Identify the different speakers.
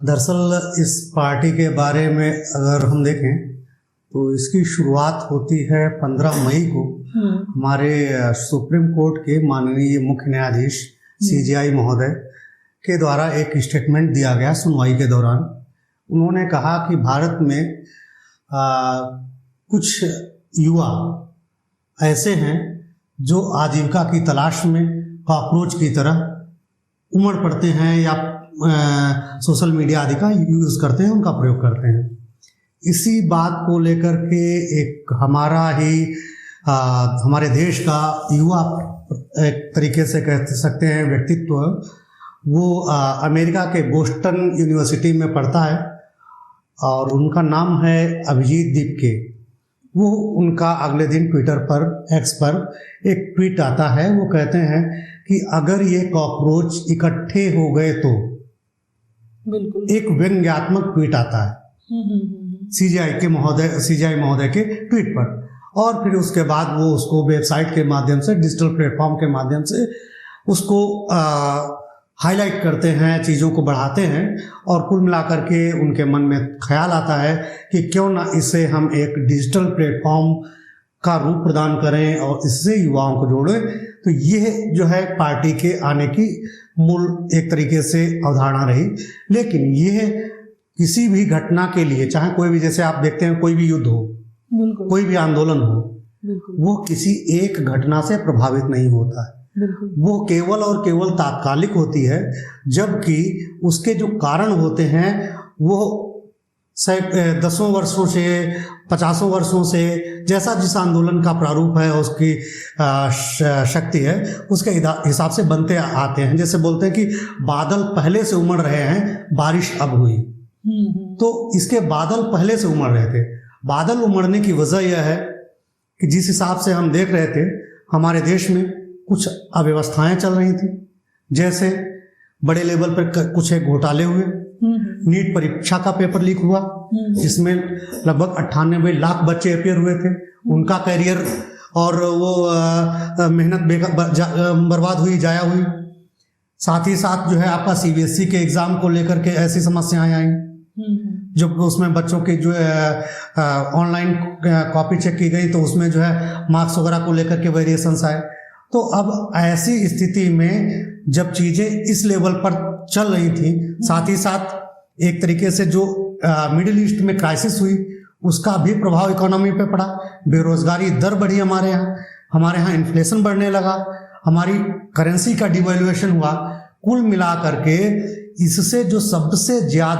Speaker 1: दरअसल इस पार्टी के बारे में अगर हम देखें तो इसकी शुरुआत होती है 15 मई को हमारे सुप्रीम कोर्ट के माननीय मुख्य न्यायाधीश सीजेआई महोदय के द्वारा एक स्टेटमेंट दिया गया सुनवाई के दौरान। उन्होंने कहा कि भारत में कुछ युवा ऐसे हैं जो आजीविका की तलाश में कॉकरोच की तरह उमड़ पड़ते हैं या सोशल मीडिया आदि का यूज़ करते हैं, उनका प्रयोग करते हैं। इसी बात को लेकर के एक हमारे देश का युवा एक तरीके से कह सकते हैं व्यक्तित्व, वो अमेरिका के बोस्टन यूनिवर्सिटी में पढ़ता है और उनका नाम है अभिजीत दीपके। वो उनका अगले दिन ट्विटर पर एक्स पर एक ट्वीट आता है। वो कहते हैं कि अगर ये कॉकरोच इकट्ठे हो गए तो, बिल्कुल एक व्यंग्यात्मक ट्वीट आता है सीजीआई महोदय के ट्वीट पर। और फिर उसके बाद वो उसको वेबसाइट के माध्यम से, डिजिटल प्लेटफॉर्म के माध्यम से उसको हाईलाइट करते हैं, चीज़ों को बढ़ाते हैं और कुल मिलाकर के उनके मन में ख्याल आता है कि क्यों ना इसे हम एक डिजिटल प्लेटफॉर्म का रूप प्रदान करें और इससे युवाओं को जोड़ें। तो ये जो है पार्टी के आने की मूल एक तरीके से अवधारणा रही। लेकिन यह किसी भी घटना के लिए, चाहे कोई भी, जैसे आप देखते हैं कोई भी युद्ध हो, कोई भी आंदोलन हो, वो किसी एक घटना से प्रभावित नहीं होता है। वो केवल और केवल तात्कालिक होती है, जबकि उसके जो कारण होते हैं वो 10 वर्षों से 50 वर्षों से, जैसा जिस आंदोलन का प्रारूप है, उसकी शक्ति है, उसके हिसाब से बनते आते हैं। जैसे बोलते हैं कि बादल पहले से उमड़ रहे हैं, बारिश अब हुई। तो इसके बादल पहले से उमड़ रहे थे। बादल उमड़ने की वजह यह है कि जिस हिसाब से हम देख रहे थे हमारे देश में कुछ अव्यवस्थाएं चल रही थी। जैसे बड़े लेवल पर कुछ एक घोटाले हुए, नीट परीक्षा का पेपर लीक हुआ जिसमें लगभग 98 लाख बच्चे अपेयर हुए थे, उनका कैरियर और वो मेहनत बर्बाद हुई, जाया हुई। साथ ही साथ जो है आपका सीबीएसई के एग्जाम को लेकर के ऐसी समस्याएं आई जब उसमें बच्चों की जो है ऑनलाइन कॉपी चेक की गई तो उसमें जो है मार्क्स वगैरह को लेकर के वेरिएशंस आए। तो अब ऐसी स्थिति में जब चीजें इस लेवल पर चल रही थी, साथ ही साथ एक तरीके से जो मिडिल ईस्ट में क्राइसिस हुई उसका भी प्रभाव इकोनॉमी पे पड़ा। बेरोजगारी दर बढ़ी हमारे यहाँ इन्फ्लेशन बढ़ने लगा, हमारी करेंसी का डिवैल्यूएशन हुआ। कुल मिला करके इससे जो सबसे ज्यादा